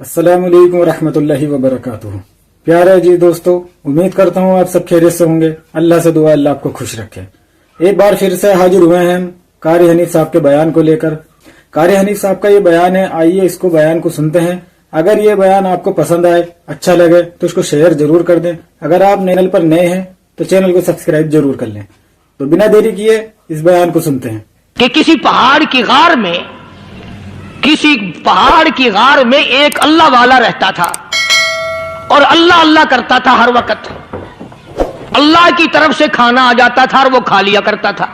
अस्सलाम वालेकुम रहमतुल्लाहि व बरकातुहू। प्यारे जी दोस्तों, उम्मीद करता हूँ आप सब खैरियत से होंगे। अल्लाह से दुआ अल्लाह आपको खुश रखे। एक बार फिर से हाजिर हुए हैं कारी हनीफ साहब के बयान को लेकर। कारी हनीफ साहब का ये बयान है, आइए इसको बयान को सुनते हैं। अगर ये बयान आपको पसंद आए, अच्छा लगे तो इसको शेयर जरूर कर दें। अगर आप चैनल पर नए हैं तो चैनल को सब्सक्राइब जरूर कर लें। तो बिना देरी किए इस बयान को सुनते हैं कि किसी पहाड़ की गार में एक अल्लाह वाला रहता था और अल्लाह अल्लाह करता था। हर वक्त अल्लाह की तरफ से खाना आ जाता था और वो खा लिया करता था।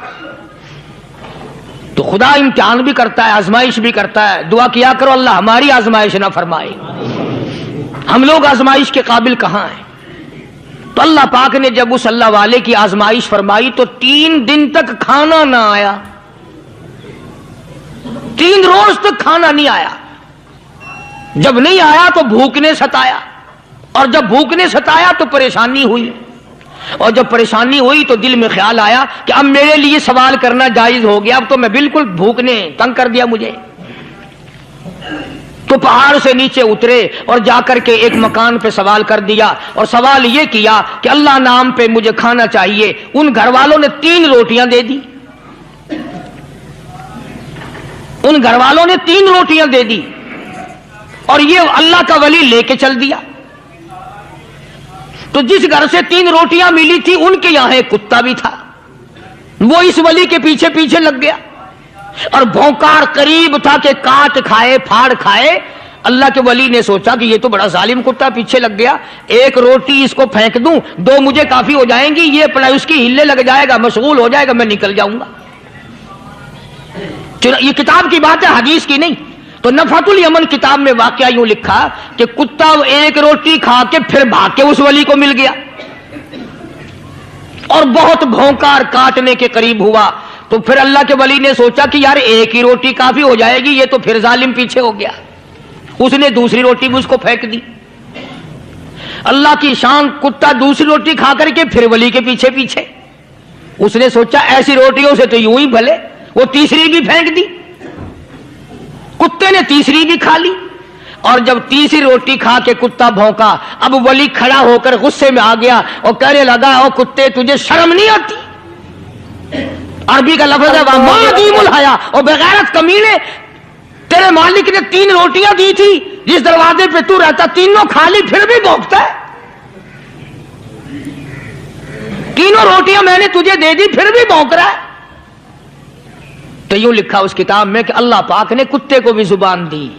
तो खुदा इम्तिहान भी करता है, आजमाइश भी करता है। दुआ किया करो अल्लाह हमारी आजमाइश ना फरमाए। हम लोग आजमाइश के काबिल कहां हैं। तो अल्लाह पाक ने जब उस अल्लाह वाले की आजमाइश फरमाई तो 3 दिन तक खाना ना आया। 3 रोज तक खाना नहीं आया। जब नहीं आया तो भूख ने सताया, और जब भूख ने सताया तो परेशानी हुई, और जब परेशानी हुई तो दिल में ख्याल आया कि अब मेरे लिए सवाल करना जायज हो गया। अब तो मैं बिल्कुल भूख ने तंग कर दिया मुझे। तो पहाड़ से नीचे उतरे और जाकर के एक मकान पे सवाल कर दिया, और सवाल ये किया कि अल्लाह नाम पे मुझे खाना चाहिए। उन घर वालों ने 3 रोटियां दे दी। उन घर वालों ने 3 रोटियां दे दी और ये अल्लाह का वली लेके चल दिया। तो जिस घर से 3 रोटियां मिली थी उनके यहां एक कुत्ता भी था। वो इस वली के पीछे पीछे लग गया और भौंकार करीब था कि काट खाए फाड़ खाए। अल्लाह के वली ने सोचा कि ये तो बड़ा जालिम कुत्ता पीछे लग गया, एक रोटी इसको फेंक दूं, 2 मुझे काफी हो जाएंगी, ये अपना उसकी हिले लग जाएगा, मशगूल हो जाएगा, मैं निकल जाऊंगा। ये किताब की बात है, हदीस की नहीं। तो नफातुल यमन किताब में वाकया यूं लिखा कि कुत्ता एक रोटी खा के फिर भाग के उस वली को मिल गया और बहुत भौंकार काटने के करीब हुआ। तो फिर अल्लाह के वली ने सोचा कि यार एक ही रोटी काफी हो जाएगी, ये तो फिर जालिम पीछे हो गया। उसने दूसरी रोटी भी उसको फेंक दी। अल्लाह की शान, कुत्ता दूसरी रोटी खा करके फिर वली के पीछे पीछे। उसने सोचा ऐसी रोटियों से तो यूं ही भले, वो तीसरी भी फेंक दी। कुत्ते ने तीसरी भी खा ली, और जब तीसरी रोटी खा के कुत्ता भौंका, अब वली खड़ा होकर गुस्से में आ गया और कहने लगा, ओ कुत्ते तुझे शर्म नहीं आती? अरबी का लफ्ज है वादीमुल हया, और बेगैरत कमीने, तेरे मालिक ने 3 रोटियां दी थी, जिस दरवाजे पे तू रहता तीनों खा ली, फिर भी भौंकता है। 3 रोटियां मैंने तुझे दे दी, फिर भी भौंक रहा है। तो यूं लिखा उस किताब में कि अल्लाह पाक ने कुत्ते को भी जुबान दी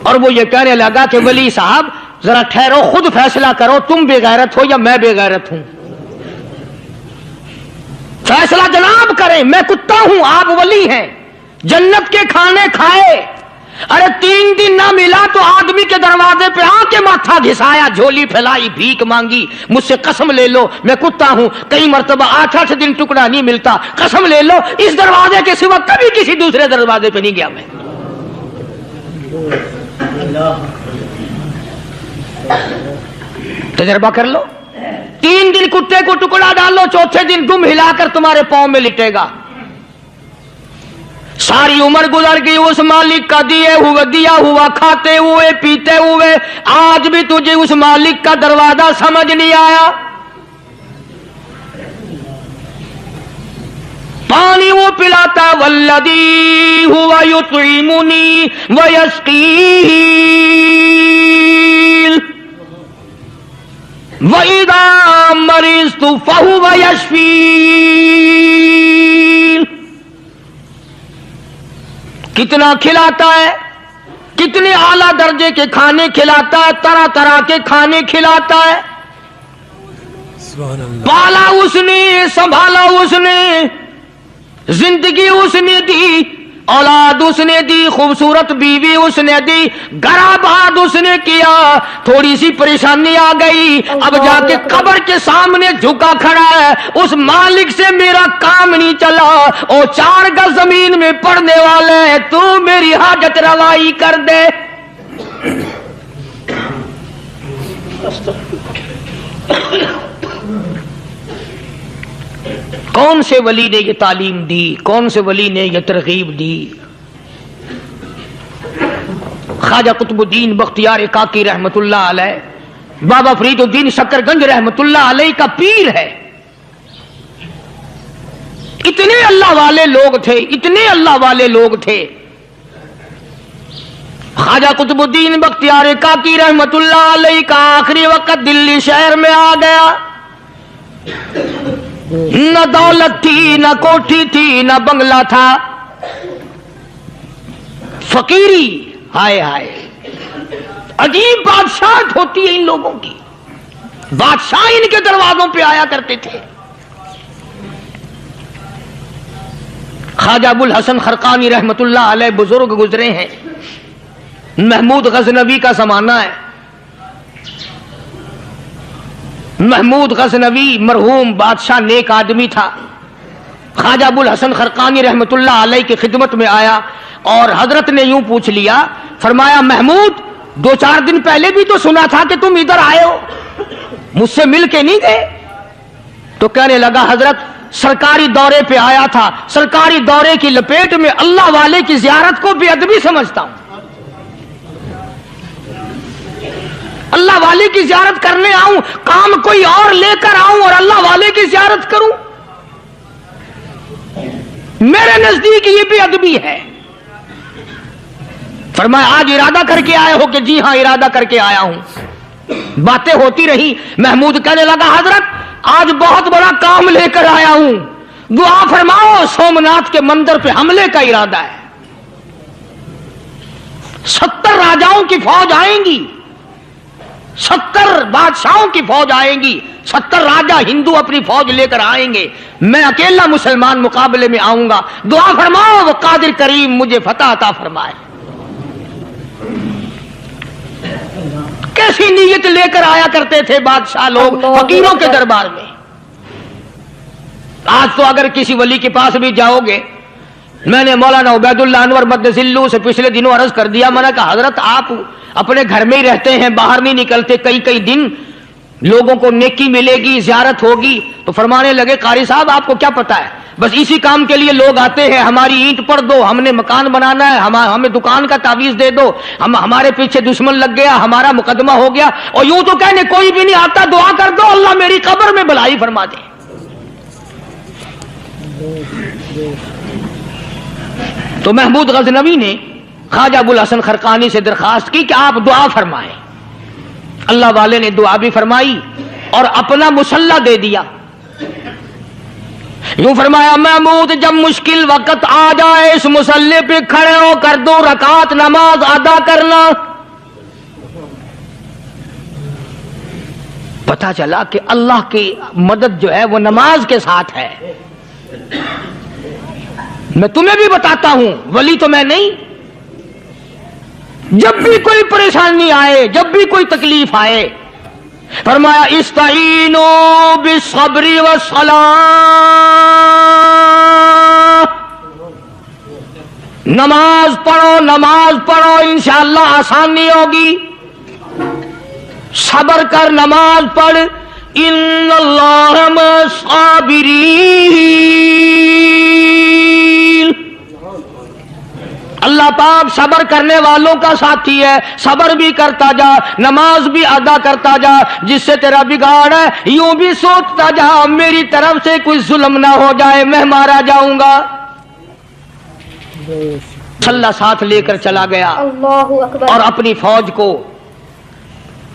और वो ये कहने लगा कि वली साहब जरा ठहरो, खुद फैसला करो, तुम बेगैरत हो या मैं बेगैरत हूं। फैसला जनाब करें, मैं कुत्ता हूं, आप वली हैं। जन्नत के खाने खाए, अरे 3 दिन ना मिला तो आदमी के दरवाजे पे आके माथा घिसाया, झोली फैलाई, भीख मांगी, मुझसे कसम ले लो मैं कुत्ता हूं। कई मर्तबा 8-8 दिन टुकड़ा नहीं मिलता, कसम ले लो इस दरवाजे के सिवा कभी किसी दूसरे दरवाजे पे नहीं गया मैं। तजर्बा कर लो। 3 दिन कुत्ते को टुकड़ा डालो, चौथे दिन दुम हिलाकर तुम्हारे पांव में लिटेगा। सारी उम्र गुजर गई उस मालिक का दिया हुआ खाते हुए पीते हुए, आज भी तुझे उस मालिक का दरवाजा समझ नहीं आया। पानी वो पिलाता, वल्लदी हुवा युतइमुनी व यस्कीन, व इदा मरिज़तु फहुवा यशफीन। कितना खिलाता है, कितने आला दर्जे के खाने खिलाता है, तरह तरह के खाने खिलाता है। पाला उसने, संभाला उसने, जिंदगी उसने दी, औलाद उसने दी, खूबसूरत बीवी उसने दी, गराबाद उसने किया। थोड़ी सी परेशानी आ गई, अब जाके कब्र के सामने झुका खड़ा है, उस मालिक से मेरा काम नहीं चला, और 4 गज जमीन में पड़ने वाले, तू मेरी हाजत रवाई कर दे। कौन से वली ने ये तालीम दी, कौन से वली ने ये तरगीब दी? خواجہ قطب الدین بختیار کاکی رحمت اللہ علیہ بابا فرید الدین شکر گنج رحمت اللہ علیہ کا پیر ہے. اتنے اللہ والے لوگ تھے، اتنے اللہ والے لوگ تھے. خواجہ قطب الدین بختیار کاکی رحمت اللہ علیہ کا آخری وقت دلی شہر میں آ گیا. نہ دولت تھی، نہ کوٹھی تھی، نہ بنگلہ تھا، فقیری. ہائے ہائے، عجیب بادشاہت ہوتی ہے ان لوگوں کی. بادشاہ ان کے دروازوں پہ آیا کرتے تھے. خواجہ ابو الحسن خرقانی رحمت اللہ علیہ بزرگ گزرے ہیں. محمود غزنوی کا زمانہ ہے. محمود غزنوی مرحوم بادشاہ نیک آدمی تھا. خواجہ ابو الحسن خرقانی رحمت اللہ علیہ کی خدمت میں آیا اور حضرت نے یوں پوچھ لیا، فرمایا محمود 2-4 دن پہلے بھی تو سنا تھا کہ تم ادھر آئے ہو، مجھ سے مل کے نہیں گئے؟ تو کہنے لگا حضرت سرکاری دورے پہ آیا تھا، سرکاری دورے کی لپیٹ میں اللہ والے کی زیارت کو بے ادبی سمجھتا ہوں. اللہ والے کی زیارت کرنے آؤں، کام کوئی اور لے کر آؤں اور اللہ والے کی زیارت کروں؟ میرے نزدیک یہ بے ادبی ہے. فرمایا آج ارادہ کر کے آئے ہو؟ کہ جی ہاں ارادہ کر کے آیا ہوں. باتیں ہوتی رہی. محمود کہنے لگا حضرت آج بہت بڑا کام لے کر آیا ہوں، دعا فرماؤ. سومناتھ کے مندر پہ حملے کا ارادہ ہے. 70 راجاؤں کی فوج آئیں گی، 70 بادشاہوں کی فوج آئیں گی، 70 راجا ہندو اپنی فوج لے کر آئیں گے. میں اکیلا مسلمان مقابلے میں آؤں گا. دعا فرماؤ وہ قادر کریم مجھے فتح عطا فرمائے. کیسی نیت لے کر آیا کرتے تھے بادشاہ لوگ فقیروں کے دربار میں. آج تو اگر کسی ولی کے پاس بھی جاؤ گے، میں نے مولانا عبید اللہ انور مدذلو سے پچھلے دنوں عرض کر دیا، میں نے کہا حضرت آپ اپنے گھر میں ہی رہتے ہیں، باہر نہیں نکلتے، کئی دن لوگوں کو نیکی ملے گی، زیارت ہوگی. تو فرمانے لگے قاری صاحب آپ کو کیا پتا ہے، بس اسی کام کے لیے لوگ آتے ہیں. ہماری اینٹ پر دو، ہم نے مکان بنانا ہے، ہمیں دکان کا تعویذ دے دو، ہمارے پیچھے دشمن لگ گیا، ہمارا مقدمہ ہو گیا. اور یوں تو کہنے کوئی بھی نہیں آتا، دعا کر دو اللہ میری قبر میں بھلائی فرما دے. تو محمود غزنوی نے خواجہ ابو الحسن خرقانی سے درخواست کی کہ آپ دعا فرمائیں. اللہ والے نے دعا بھی فرمائی اور اپنا مسلح دے دیا. یوں فرمایا محمود جب مشکل وقت آ جائے اس مسلح پہ کھڑے ہو کر 2 رکعت نماز ادا کرنا. پتا چلا کہ اللہ کی مدد جو ہے وہ نماز کے ساتھ ہے. میں تمہیں بھی بتاتا ہوں، ولی تو میں نہیں. جب بھی کوئی پریشانی آئے، جب بھی کوئی تکلیف آئے، فرمایا استعینوا بالصبر والصلاۃ، نماز پڑھو انشاءاللہ آسانی ہوگی. صبر کر، نماز پڑھ. ان اللہ مع الصابرین، اللہ پاک صبر کرنے والوں کا ساتھی ہے. صبر بھی کرتا جا، نماز بھی ادا کرتا جا. جس سے تیرا بگاڑ ہے یوں بھی سوچتا جا میری طرف سے کوئی ظلم نہ ہو جائے، میں مارا جاؤں گا. اللہ ساتھ لے کر چلا گیا اور اپنی فوج کو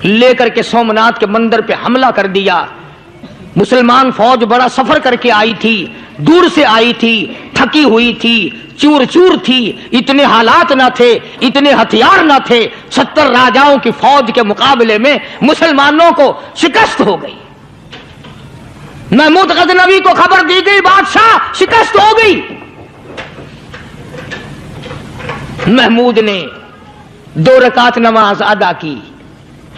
لے کر کے سومناتھ کے مندر پہ حملہ کر دیا. مسلمان فوج بڑا سفر کر کے آئی تھی، دور سے آئی تھی، تھکی ہوئی تھی، چور چور تھی. اتنے حالات نہ تھے، اتنے ہتھیار نہ تھے. 70 راجاؤں کی فوج کے مقابلے میں مسلمانوں کو شکست ہو گئی. محمود غزنوی کو خبر دی گئی بادشاہ شکست ہو گئی. محمود نے 2 رکعت نماز ادا کی.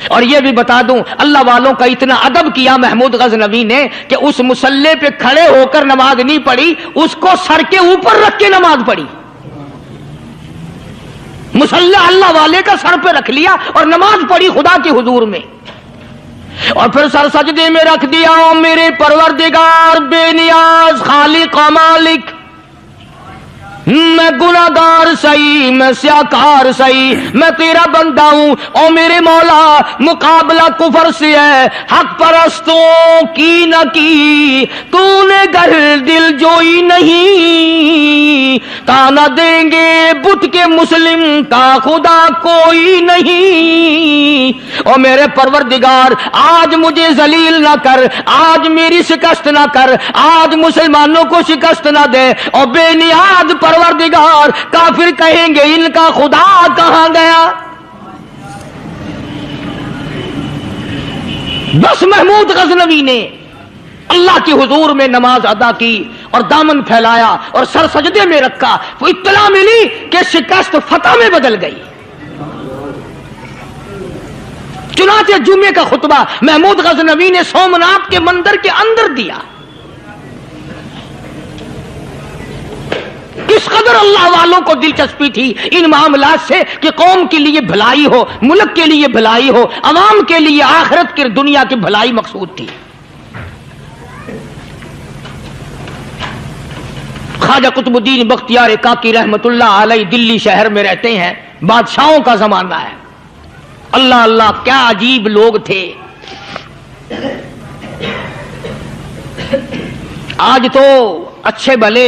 اور یہ بھی بتا دوں اللہ والوں کا اتنا ادب کیا محمود غزنوی نے کہ اس مسلح پہ کھڑے ہو کر نماز نہیں پڑھی، اس کو سر کے اوپر رکھ کے نماز پڑھی. مسلح اللہ والے کا سر پہ رکھ لیا اور نماز پڑھی خدا کے حضور میں. اور پھر سر سجدے میں رکھ دیا. او میرے پروردگار بے نیاز خالق و مالک، میں गुनाहगार सही, मैं स्याकार सही, मैं तेरा बंदा हूं और मेरे मौला मुकाबला कुफर से है, हक परस्तों की न की तूने गर दिल जोई नहीं, ताना देंगे बुत के मुस्लिम का खुदा कोई नहीं। और मेरे परवरदिगार आज मुझे जलील ना कर, आज मेरी शिकस्त ना कर, आज मुसलमानों को शिकस्त ना दे। और बेनियाज परवरदिगार काफिर कहेंगे इनका खुदा कहां गया। बस महमूद गजनवी ने अल्लाह के हुजूर में नमाज अदा की और दामन फैलाया और सर सजदे में रखा, वो इत्तला मिली कि शिकस्त फतह में बदल गई। चुनाचे जुमे का खुतबा महमूद गजनवी ने सोमनाथ के मंदिर के अंदर दिया। इस कदर अल्लाह वालों को दिलचस्पी थी इन मामलात से कि कौम के लिए भलाई हो, मुल्क के लिए भलाई हो, अवाम के लिए आखिरत की दुनिया की भलाई मकसूद थी। ख्वाजा कुतुबुद्दीन बख्तियार काकी रहमतुल्लाह अलैह दिल्ली शहर में रहते हैं। बादशाहों का जमाना है। अल्लाह अल्लाह क्या अजीब लोग थे। आज तो अच्छे भले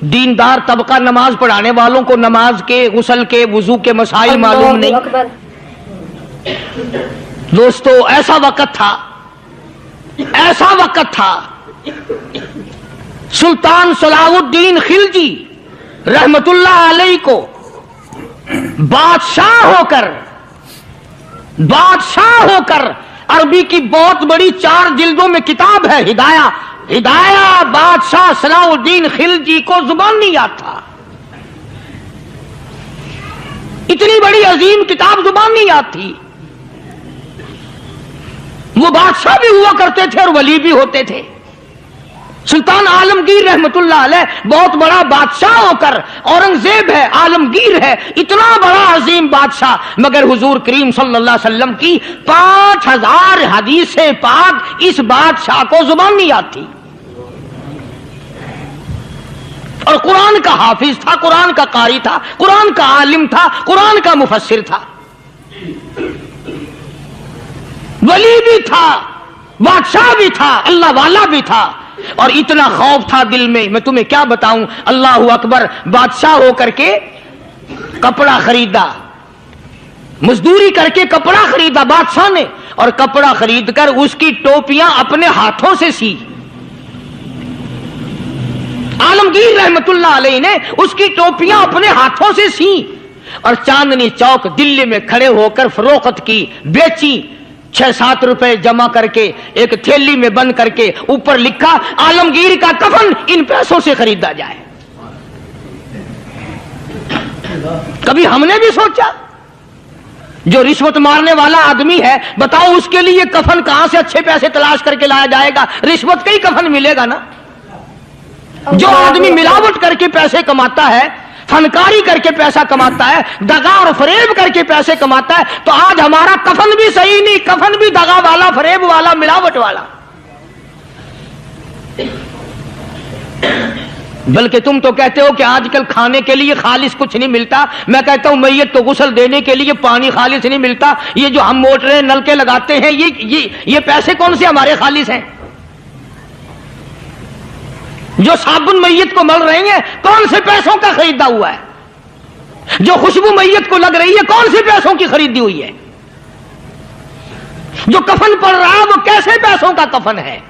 दीनदार तबका नमाज पढ़ाने वालों को नमाज के, गुस्ल के, वुजू के मसाइल मालूम नहीं। दोस्तों ऐसा वक्त था, ऐसा वक्त था, सुल्तान सलाहुद्दीन खिलजी रहमतुल्लाह अलैह को बादशाह होकर अरबी की बहुत बड़ी 4 जिल्दों में किताब है हिदाया बादशाह सलाहुद्दीन खिलजी को जुबान नहीं याद था। इतनी बड़ी अजीम किताब जुबान नहीं याद थी। वो बादशाह भी हुआ करते थे और वली भी होते थे। सुल्तान आलमगीर रहमतुल्लाह अलैह बहुत बड़ा बादशाह होकर, औरंगजेब है, आलमगीर है, इतना बड़ा अजीम बादशाह, मगर हुजूर करीम सल्लल्लाहु अलैहि वसल्लम की 5000 हदीसें पाक इस बादशाह को जुबान नहीं आती। और कुरान का हाफिज था, कुरान का कारी था, कुरान का आलिम था, कुरान का मुफस्सिर था, वली भी था, बादशाह भी था, अल्लाह वाला भी था। और इतना खौफ था दिल में, मैं तुम्हें क्या बताऊं। अल्लाह अकबर, बादशाह होकर के कपड़ा खरीदा, मजदूरी करके कपड़ा खरीदा बादशाह ने, और कपड़ा खरीद कर उसकी टोपियां अपने हाथों से सी। आलमगीर रहमतुल्लाह अलैह ने उसकी टोपियां अपने हाथों से सी और चांदनी चौक दिल्ली में खड़े होकर फरोख्त की, बेची। 6-7 रुपए जमा करके एक थैली में बंद करके ऊपर लिखा आलमगीर का कफन इन पैसों से खरीदा जाए। कभी हमने भी सोचा जो रिश्वत मारने वाला आदमी है, बताओ उसके लिए कफन कहां से अच्छे पैसे तलाश करके लाया जाएगा। रिश्वत का ही कफन मिलेगा ना। जो आदमी मिलावट करके पैसे कमाता है, फनकारी करके पैसा कमाता है, दगा और फरेब करके पैसे कमाता है, तो आज हमारा कफन भी सही नहीं, कफन भी दगा वाला, फरेब वाला, मिलावट वाला। बल्कि तुम तो कहते हो कि आजकल खाने के लिए खालिस कुछ नहीं मिलता। मैं कहता हूं मैयत को गुस्ल देने के लिए पानी खालिस नहीं मिलता। ये जो हम मोटरें नलके लगाते हैं, ये पैसे कौन से हमारे खालिस हैं। जो साबुन मैयत को मल रही है, कौन से पैसों का खरीदा हुआ है। जो खुशबू मैयत को लग रही है, कौन से पैसों की खरीदी हुई है। जो कफन पड़ रहा है, वो कैसे पैसों का कफन है।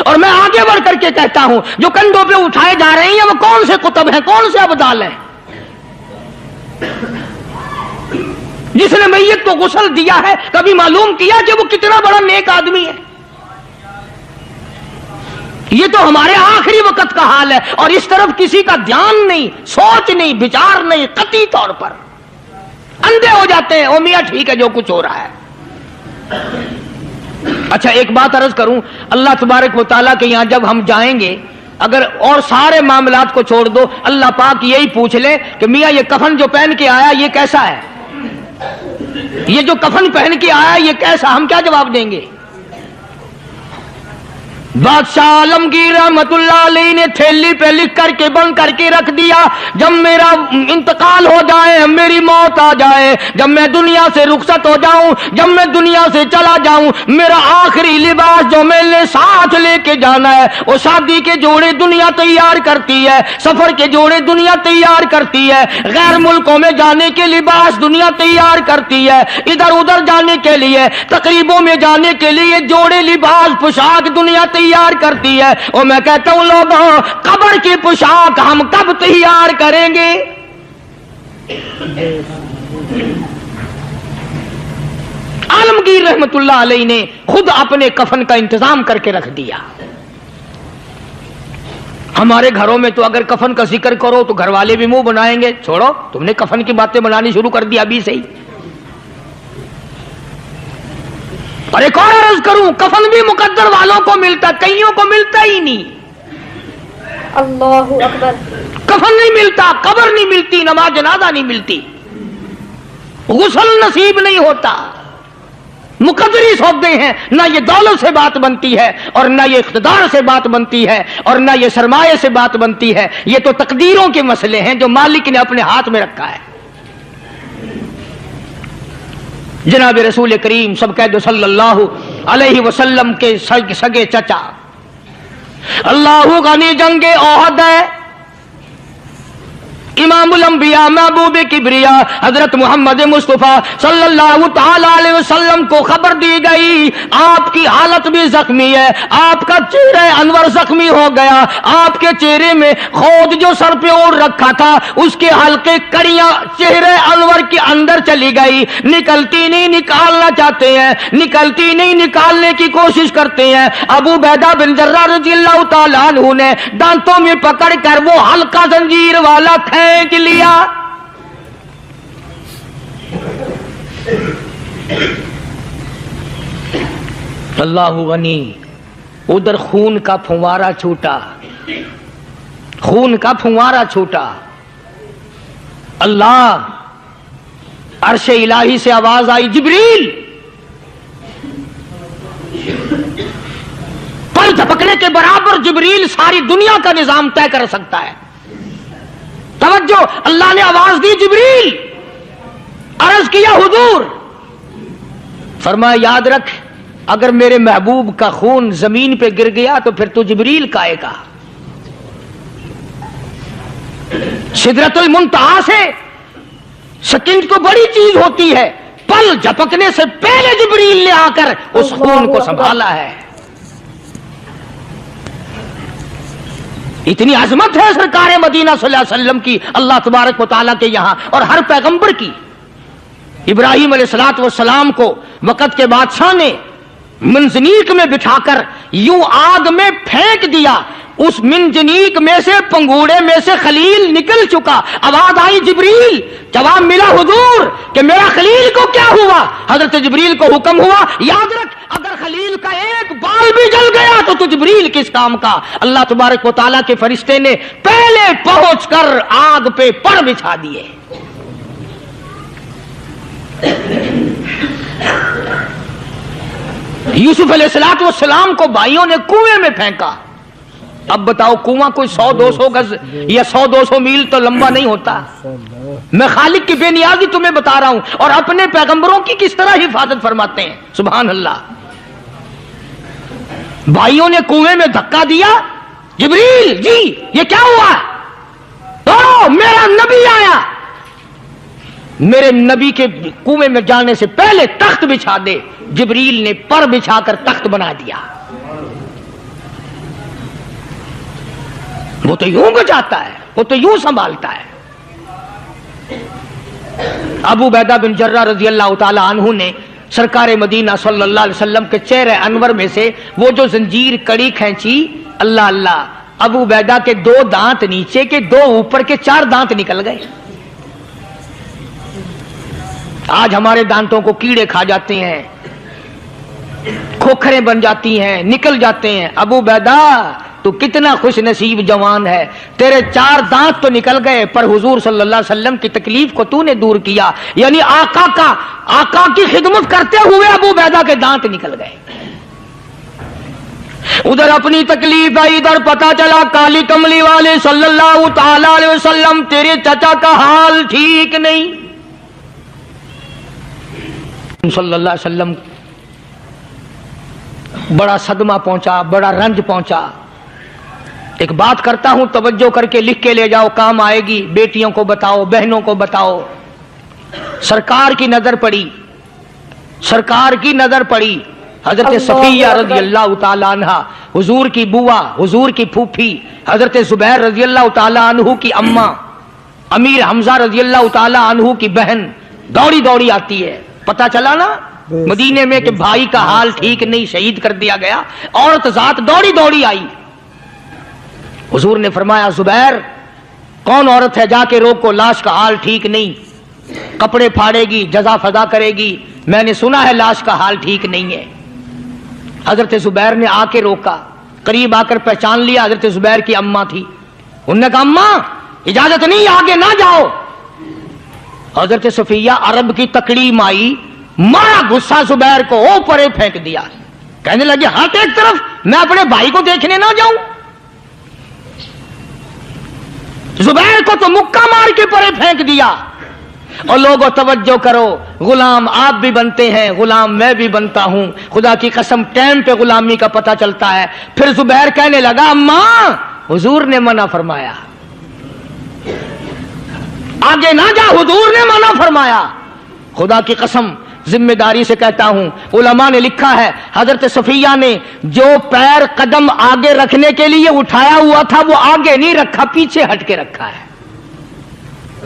और मैं आगे बढ़ करके कहता हूं जो कंधों पे उठाए जा रहे हैं, वो कौन से कुतुब हैं, कौन से अब्दाल हैं। जिसने मैयत को गुस्ल दिया है, कभी मालूम किया कि वो कितना बड़ा नेक आदमी है। ये तो हमारे आखिरी वक्त का हाल है और इस तरफ किसी का ध्यान नहीं, सोच नहीं, विचार नहीं, कतई तौर पर अंधे हो जाते हैं। ओ मियां ठीक है जो कुछ हो रहा है। अच्छा एक बात अर्ज करूं, अल्लाह तबारक व तआला के यहां जब हम जाएंगे, अगर और सारे मामलात को छोड़ दो, अल्लाह पाक यही पूछ ले कि मियां ये कफन जो पहन के आया ये कैसा है, ये जो कफन पहन के आया ये कैसा, हम क्या जवाब देंगे। बादशाह आलमगीर रहमतुल्लाह अलैह ने थैली पे लिख करके बंद करके रख दिया, जब मेरा इंतकाल हो जाए, मेरी मौत आ जाए, जब मैं दुनिया से रुखसत हो जाऊं, जब मैं दुनिया से चला जाऊं, मेरा आखिरी लिबास जो मैंने साथ लेके जाना है, वो शादी के जोड़े दुनिया तैयार करती है, सफर के जोड़े दुनिया तैयार करती है, गैर मुल्कों में जाने के लिबास दुनिया तैयार करती है, इधर उधर जाने के लिए, तकरीबों में जाने के लिए जोड़े लिबास पोशाक दुनिया तैयार करती है। और मैं कहता हूं लोगों, कब्र की पोशाक हम कब तैयार करेंगे? आलमगीर रहमतुल्लाह अलैह ने खुद अपने कफन का इंतजाम करके रख दिया। हमारे घरों में तो अगर कफन का जिक्र करो तो घर वाले भी मुंह बनाएंगे, छोड़ो तुमने कफन की बातें बनानी शुरू कर दी अभी से ही। और एक और अर्ज करूं, कफन भी मुकद्दर वालों को मिलता, कईयों को मिलता ही नहीं। अल्लाहु अकबर। कफन नहीं मिलता, कब्र नहीं मिलती, नमाज जनाजा नहीं मिलती, गुस्ल नसीब नहीं होता। मुकद्दरी सौदे हैं, ना ये दौलत से बात बनती है और ना ये इख्तिदार से बात बनती है और ना ये सरमाए से बात बनती है। ये तो तकदीरों के मसले हैं जो मालिक ने अपने हाथ में रखा है। जनाब रसूल करीम सब कह दो सल्लल्लाहु अलैहि वसल्लम के सगे चचा अल्लाहु गनी जंगे ओहद है, इमामुल अंबिया महबूब किबरिया हजरत मोहम्मद मुस्तफा सल्लल्लाहु ताला अलैहि वसल्लम को खबर दी गई, आपकी हालत भी जख्मी है, आपका चेहरा अनवर जख्मी हो गया, आपके चेहरे में खोद जो सर पे ओढ़ रखा था उसके हल्के कड़ियां चेहरे अनवर के अंदर चली गई, निकलती नहीं, निकालना चाहते हैं, निकलती नहीं, निकालने की कोशिश करते हैं। अबू बैदा बिन जर्रा रज़ियल्लाहु ताला अन्हु ने दांतों में पकड़ कर वो हल्का जंजीर वाला फेंक लिया। अल्लाहु गनी, उधर खून का फुवारा छूटा, खून का फुवारा छूटा। अल्लाह अर्श इलाही से आवाज आई, जिब्रील। पर झपकने के बराबर जिब्रील सारी दुनिया का निजाम तय कर सकता है। तवज्जो, अल्लाह ने आवाज दी, जिब्रील। अर्ज किया, हुजूर। फरमाया, याद रख, अगर मेरे महबूब का खून जमीन पे गिर गया तो फिर तू जिब्रील का आएगा। सिदरतुल मुंतहा से सेकंड तो बड़ी चीज होती है, पल झपकने से पहले जिब्रील ने आकर उस खून को संभाला है। इतनी अजमत है सरकार मदीना सल्लल्लाहु अलैहि वसल्लम की, अल्लाह तबारक व तआला के यहां और हर पैगंबर की। इब्राहिम अलैहिस्सलातु वस्सलाम को वक़्त के बादशाह ने मंजनीक में बिठाकर यूं आग में फेंक दिया, उस मंजनीक में से, पंगूड़े में से खलील निकल चुका। आवाज आई, जिब्रील। जवाब मिला, हुजूर, कि मेरा खलील को क्या हुआ? हजरत जिब्रील को हुक्म हुआ, याद रख, अगर खलील का एक बाल भी जल गया तो तू जिब्रील किस काम का? अल्लाह तबारक व तआला के फरिश्ते ने पहले पहुंचकर आग पे पर बिछा दिए। यूसुफ अलैहिस्सलातु वस्सलाम को भाइयों ने कुएं में फेंका। अब बताओ, कुआं कोई 100-200 गज या 100-200 मील तो लंबा नहीं होता। मैं खालिक की बेनियाजी तुम्हें बता रहा हूं और अपने पैगंबरों की किस तरह हिफाजत फरमाते हैं। सुभान अल्लाह। भाइयों ने कुएं में धक्का दिया, जिब्रील जी ये क्या हुआ? तो मेरा नबी आया, मेरे नबी के कुएं में जाने से पहले तख्त बिछा दे। जिब्रील ने पर बिछाकर तख्त बना दिया। वो तो यूं बजाता है, वो तो यूं संभालता है। अबू बैदा बिन जर्रा रज़ियल्लाहु ताला अन्हु ने सरकार मदीना सल्लल्लाहु अलैहि वसल्लम के चेहरे अनवर में से वो जो जंजीर कड़ी खींची, अल्लाह अल्लाह, अबू बैदा के 2 दांत नीचे के, 2 ऊपर के, 4 दांत निकल गए। आज हमारे दांतों को कीड़े खा जाते हैं, खोखरें बन जाती हैं, निकल जाते हैं। अबू बैदा तू कितना खुश नसीब जवान है, तेरे 4 दांत तो निकल गए, पर हुजूर सल्लल्लाहु अलैहि वसल्लम की तकलीफ को तूने दूर किया। यानी आका की खिदमत करते हुए अबू बैदा के दांत निकल गए। उधर अपनी तकलीफ आई, इधर पता चला काली कमली वाले सल्लल्लाहु ताला अलैहि वसल्लम तेरे चाचा का हाल ठीक नहीं। सल्लल्लाहु अलैहि वसल्लम बड़ा सदमा पहुंचा, बड़ा रंज पहुंचा। एक बात करता हूं, तवज्जो करके लिख के ले जाओ, काम आएगी। बेटियों को बताओ, बहनों को बताओ। सरकार की नजर पड़ी, सरकार की नजर पड़ी। हजरत सफिया रजी अल्लाह ताला अन्हा, हुजूर की बुआ, हुजूर की फूफी, हजरत जुबैर रजी अल्लाह ताला अन्हु की अम्मा, अमीर हमजा रजी अल्लाह ताला अन्हु की बहन दौड़ी दौड़ी आती है। पता चला ना मदीने में कि भाई का हाल ठीक नहीं, शहीद कर दिया गया। औरत जात दौड़ी दौड़ी आई। हुजूर ने फरमाया, जुबैर कौन औरत है, जाके रोको, लाश का हाल ठीक नहीं, कपड़े फाड़ेगी, जजा फजा करेगी, मैंने सुना है लाश का हाल ठीक नहीं है। हजरत जुबैर ने आके रोका, करीब आकर पहचान लिया, हजरत जुबैर की अम्मा थी। उन्होंने कहा, अम्मा इजाजत नहीं, आगे ना जाओ। हजरत सफिया अरब की तकड़ी माई, मारा गुस्सा जुबैर को, ओ परे फेंक दिया। कहने लगे, हाथ एक तरफ, मैं अपने भाई को देखने ना जाऊं। जुबैर को तो मुक्का मार के परे फेंक दिया। और लोगों तवज्जो करो, गुलाम आप भी बनते हैं, गुलाम मैं भी बनता हूं। खुदा की कसम टाइम पे गुलामी का पता चलता है। फिर जुबैर कहने लगा, अम्मा हुजूर ने मना फरमाया, आगे ना जा, हुजूर ने मना फरमाया। खुदा की कसम जिम्मेदारी से कहता हूं, उलमा ने लिखा है, हजरत सफिया ने जो पैर कदम आगे रखने के लिए उठाया हुआ था वो आगे नहीं रखा, पीछे हट के रखा है।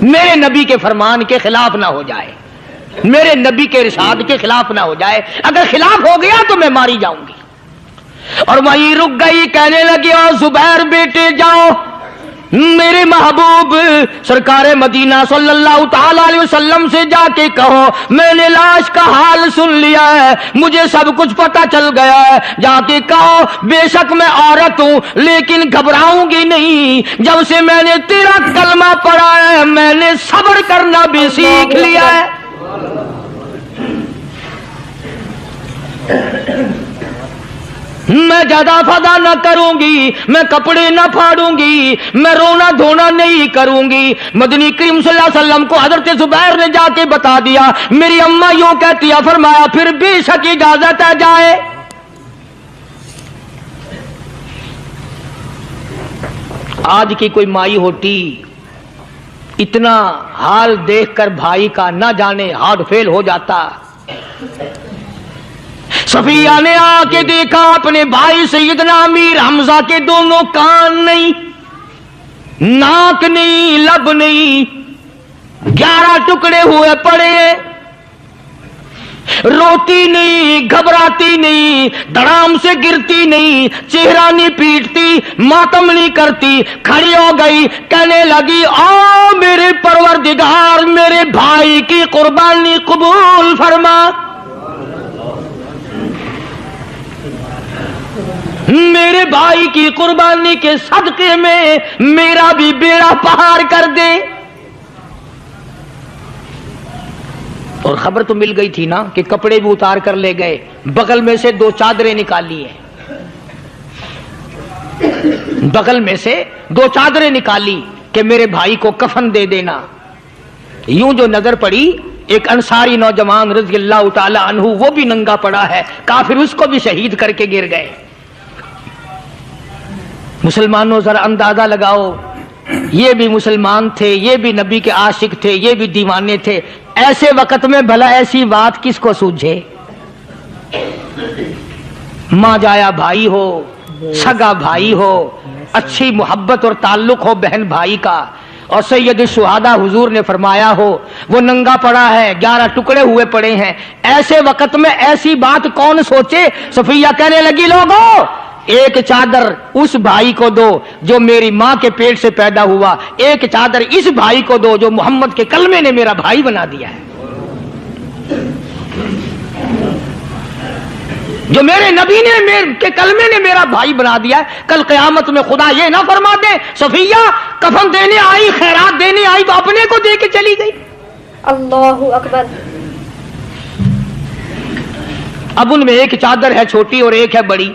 मेरे नबी के फरमान के खिलाफ ना हो जाए, मेरे नबी के इरशाद के खिलाफ ना हो जाए। अगर खिलाफ हो गया तो मैं मारी जाऊंगी। और वहीं रुक गई, कहने लगी, और जुबैर बेटे जाओ, मेरे महबूब सरकार मदीना सल्लल्लाहु ताला अलैहि वसल्लम से जाके कहो, मैंने लाश का हाल सुन लिया है, मुझे सब कुछ पता चल गया है। जाके कहो, बेशक मैं औरत हूं लेकिन घबराऊंगी नहीं। जब से मैंने तेरा कलमा पढ़ा है, मैंने सब्र करना भी सीख लिया है। मैं ज्यादा फदा न करूंगी, मैं कपड़े न फाड़ूंगी, मैं रोना धोना नहीं करूंगी। मदनी करीम सल्लल्लाहु अलैहि वसल्लम को हजरत जुबैर ने जाके बता दिया, मेरी अम्मा यूं कहती है। फरमाया, फिर बेशक इजाजत है, जाए। आज की कोई माई होती, इतना हाल देखकर भाई का ना जाने हार्ट फेल हो जाता। सफिया ने आके देखा, अपने भाई सैयदना अमीर हमजा के दोनों कान नहीं, नाक नहीं, लब नहीं, 11 टुकड़े हुए पड़े हैं। रोती नहीं, घबराती नहीं, धड़ाम से गिरती नहीं, चेहरा नहीं पीटती, मातम नहीं करती, खड़ी हो गई, कहने लगी, ओ मेरे परवरदिगार, मेरे भाई की कुर्बानी कबूल फरमा, मेरे भाई की कुर्बानी के सदके में मेरा भी बेड़ा पार कर दे। और खबर तो मिल गई थी ना कि कपड़े भी उतार कर ले गए, बगल में से 2 चादरें निकाली है, बगल में से 2 चादरें निकाली कि मेरे भाई को कफन दे देना। यूं जो नजर पड़ी, एक अंसारी नौजवान रज़ी अल्लाह ताला अन्हु, वो भी नंगा पड़ा है, काफिर उसको भी शहीद करके गिर गए। मुसलमानों जरा अंदाजा लगाओ, ये भी मुसलमान थे, ये भी नबी के आशिक थे, ये भी दीवाने थे। ऐसे वक्त में भला ऐसी बात किसको सूझे? मां जाया भाई हो, सगा भाई हो, अच्छी मोहब्बत और ताल्लुक हो बहन भाई का, और सैयद शुहादा हुजूर ने फरमाया हो, वो नंगा पड़ा है, 11 टुकड़े हुए पड़े हैं। ऐसे वक्त में ऐसी बात कौन सोचे? सफिया कहने लगी, लोगों एक चादर उस भाई को दो जो मेरी मां के पेट से पैदा हुआ, एक चादर इस भाई को दो जो मोहम्मद के कलमे ने मेरा भाई बना दिया है, जो मेरे नबी ने मेरे के कलमे ने मेरा भाई बना दिया है। कल क़यामत में खुदा ये ना फरमा दे, सफिया कफन देने आई, खैरात देने आई तो अपने को दे के चली गई। अल्लाहु अकबर। अब उनमें एक चादर है छोटी और एक है बड़ी।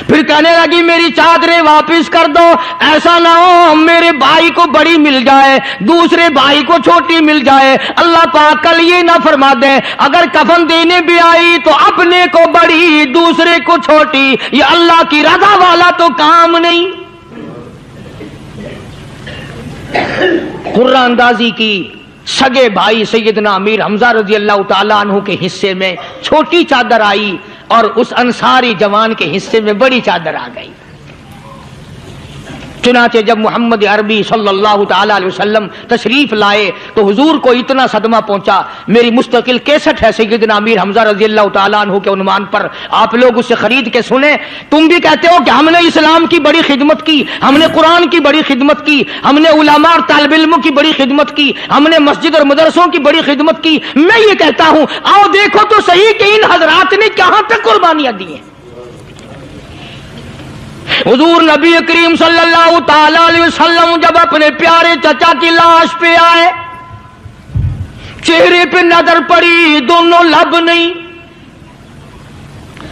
پھر کہنے لگی میری چادریں واپس کر دو، ایسا نہ ہو میرے بھائی کو بڑی مل جائے دوسرے بھائی کو چھوٹی مل جائے، اللہ پاک کل یہ نہ فرما دے اگر کفن دینے بھی آئی تو اپنے کو بڑی دوسرے کو چھوٹی، یہ اللہ کی رضا والا تو کام نہیں۔ قرآن اندازی کی، سگے بھائی سیدنا امیر حمزہ رضی اللہ تعالیٰ عنہ کے حصے میں چھوٹی چادر آئی اور اس انصاری جوان کے حصے میں بڑی چادر آ گئی۔ چنانچہ جب محمد عربی صلی اللہ تعالی علیہ وسلم تشریف لائے تو حضور کو اتنا صدمہ پہنچا، میری مستقل کیسٹ ہے سیدنا امیر حمزہ رضی اللہ تعالیٰ عنہ کے عنوان پر، آپ لوگ اسے خرید کے سنیں۔ تم بھی کہتے ہو کہ ہم نے اسلام کی بڑی خدمت کی، ہم نے قرآن کی بڑی خدمت کی، ہم نے علماء اور طالب علموں کی بڑی خدمت کی، ہم نے مسجد اور مدرسوں کی بڑی خدمت کی۔ میں یہ کہتا ہوں آؤ دیکھو تو صحیح کہ ان حضرات نے کہاں تک قربانیاں دی ہیں۔ حضور نبی کریم صلی اللہ تعالی علیہ وسلم جب اپنے پیارے چچا کی لاش پہ آئے، چہرے پہ نظر پڑی دونوں لب نہیں،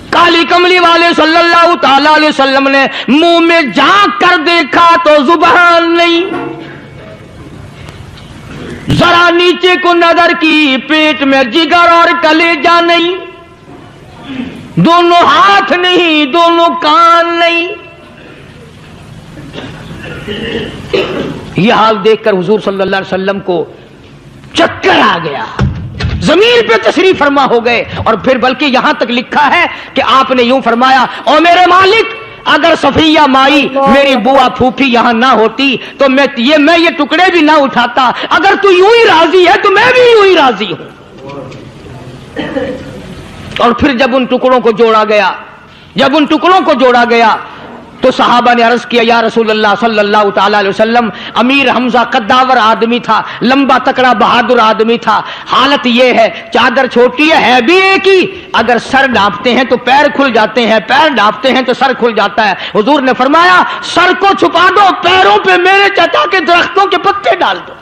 کالی کملی والے صلی اللہ تعالی علیہ وسلم نے منہ میں جھانک کر دیکھا تو زبان نہیں، ذرا نیچے کو نظر کی پیٹ میں جگر اور کلیجہ نہیں، دونوں ہاتھ نہیں دونوں کان نہیں۔ یہ حال دیکھ کر حضور صلی اللہ علیہ وسلم کو چکر آ گیا، زمین پہ تشریف فرما ہو گئے، اور پھر بلکہ یہاں تک لکھا ہے کہ آپ نے یوں فرمایا او میرے مالک اگر صفیہ مائی میری بوا پھوپھی یہاں نہ ہوتی تو میں یہ ٹکڑے بھی نہ اٹھاتا، اگر تو یوں ہی راضی ہے تو میں بھی یوں ہی راضی ہوں۔ اور پھر جب ان ٹکڑوں کو جوڑا گیا تو صحابہ نے عرض کیا یا رسول اللہ صلی اللہ تعالی علیہ وسلم، امیر حمزہ قداور آدمی تھا، لمبا تکڑا بہادر آدمی تھا، حالت یہ ہے چادر چھوٹی ہے بھی ایک ہی، اگر سر ڈھانپتے ہیں تو پیر کھل جاتے ہیں، پیر ڈھانپتے ہیں تو سر کھل جاتا ہے۔ حضور نے فرمایا سر کو چھپا دو، پیروں پہ میرے چچا کے درختوں کے پتے ڈال دو۔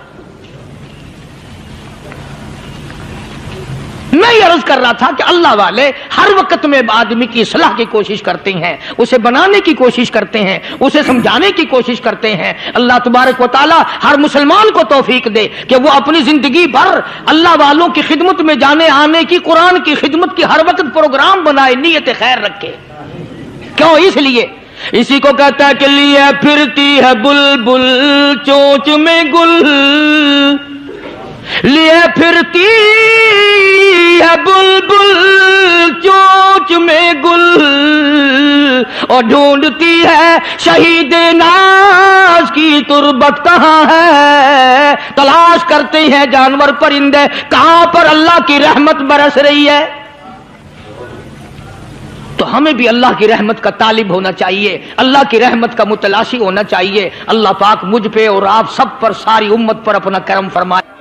میں یہ عرض کر رہا تھا کہ اللہ والے ہر وقت میں آدمی کی اصلاح کی کوشش کرتے ہیں، اسے بنانے کی کوشش کرتے ہیں، اسے سمجھانے کی کوشش کرتے ہیں۔ اللہ تبارک و تعالی ہر مسلمان کو توفیق دے کہ وہ اپنی زندگی بھر اللہ والوں کی خدمت میں جانے آنے کی، قرآن کی خدمت کی ہر وقت پروگرام بنائے، نیت خیر رکھے۔ کیوں؟ اس لیے اسی کو کہتا ہے کہ لیے پھرتی ہے بلبل چونچ میں گل، لیے پھرتی ہے بلبل چونچ میں گل، اور ڈھونڈتی ہے شہید ناز کی تربت کہاں ہے، تلاش کرتے ہیں جانور پرندے کہاں پر اللہ کی رحمت برس رہی ہے۔ تو ہمیں بھی اللہ کی رحمت کا طالب ہونا چاہیے، اللہ کی رحمت کا متلاشی ہونا چاہیے۔ اللہ پاک مجھ پہ اور آپ سب پر، ساری امت پر اپنا کرم فرمائے۔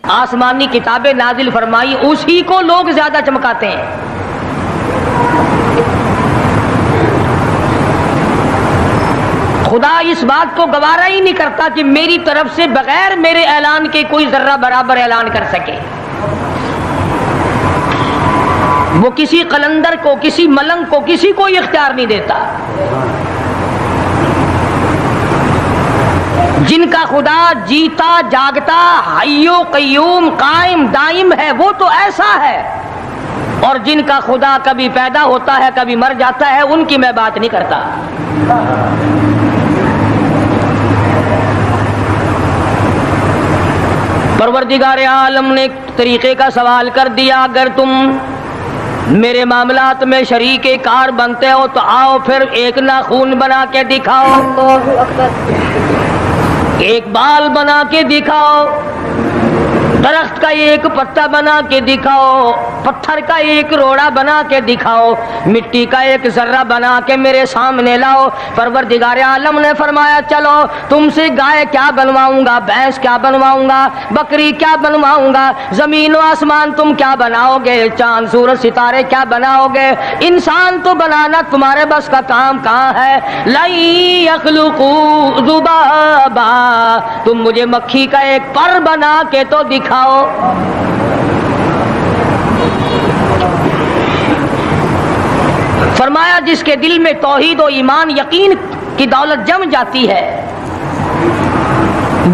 آسمانی کتابیں نازل فرمائی، اسی کو لوگ زیادہ چمکاتے ہیں۔ خدا اس بات کو گوارا ہی نہیں کرتا کہ میری طرف سے بغیر میرے اعلان کے کوئی ذرہ برابر اعلان کر سکے۔ وہ کسی قلندر کو، کسی ملنگ کو، کسی کو اختیار نہیں دیتا۔ جن کا خدا جیتا جاگتا حی و قیوم قائم دائم ہے وہ تو ایسا ہے، اور جن کا خدا کبھی پیدا ہوتا ہے کبھی مر جاتا ہے ان کی میں بات نہیں کرتا۔ پروردگار عالم نے طریقے کا سوال کر دیا، اگر تم میرے معاملات میں شریک کار بنتے ہو تو آؤ پھر ایک ناخون بنا کے دکھاؤ، اللہ اکبر، ایک بال بنا کے دکھاؤ، درخت کا ایک پتا بنا کے دکھاؤ، پتھر کا ایک روڑا بنا کے دکھاؤ، مٹی کا ایک ذرہ بنا کے میرے سامنے لاؤ۔ پروردگار عالم نے فرمایا چلو تم سے گائے کیا بنواؤں گا، بھینس کیا بنواؤں گا، بکری کیا بنواؤں گا، زمین و آسمان تم کیا بناؤ گے، چاند سورج ستارے کیا بناؤ گے، انسان تو بنانا تمہارے بس کا کام کہاں ہے۔ لَن يَخْلُقُوا ذُبَابًا، تم مجھے مکھی کا ایک پر بنا کے تو دکھاؤ۔ فرمایا جس کے دل میں توحید و ایمان یقین کی دولت جم جاتی ہے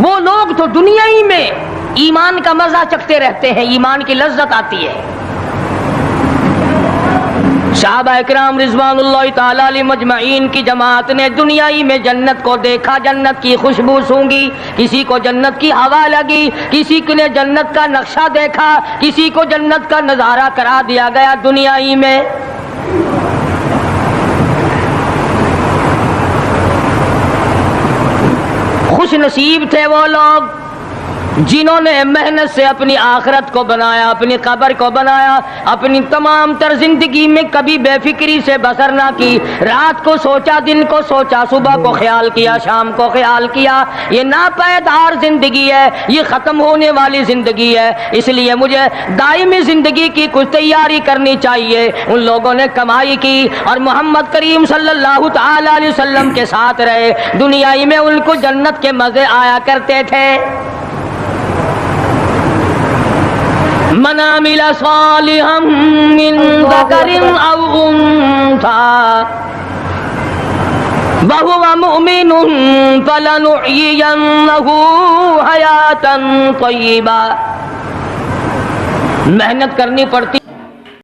وہ لوگ تو دنیا ہی میں ایمان کا مزہ چکھتے رہتے ہیں، ایمان کی لذت آتی ہے۔ صحابہ اکرام رضوان اللہ تعالی علیہ مجمعین کی جماعت نے دنیا ہی میں جنت کو دیکھا، جنت کی خوشبو سونگھی، کسی کو جنت کی ہوا لگی، کسی نے جنت کا نقشہ دیکھا، کسی کو جنت کا نظارہ کرا دیا گیا دنیا ہی میں۔ خوش نصیب تھے وہ لوگ جنہوں نے محنت سے اپنی آخرت کو بنایا، اپنی قبر کو بنایا، اپنی تمام تر زندگی میں کبھی بے فکری سے بسر نہ کی، رات کو سوچا، دن کو سوچا، صبح کو خیال کیا، شام کو خیال کیا۔ یہ ناپائیدار زندگی ہے، یہ ختم ہونے والی زندگی ہے، اس لیے مجھے دائمی زندگی کی کچھ تیاری کرنی چاہیے۔ ان لوگوں نے کمائی کی اور محمد کریم صلی اللہ تعالی علیہ وسلم کے ساتھ رہے، دنیا ہی میں ان کو جنت کے مزے آیا کرتے تھے۔ من عمل صالحا من ذکر او انثى وهو مؤمن فلنحيينه حیاتا طیبا۔ محنت کرنی پڑتی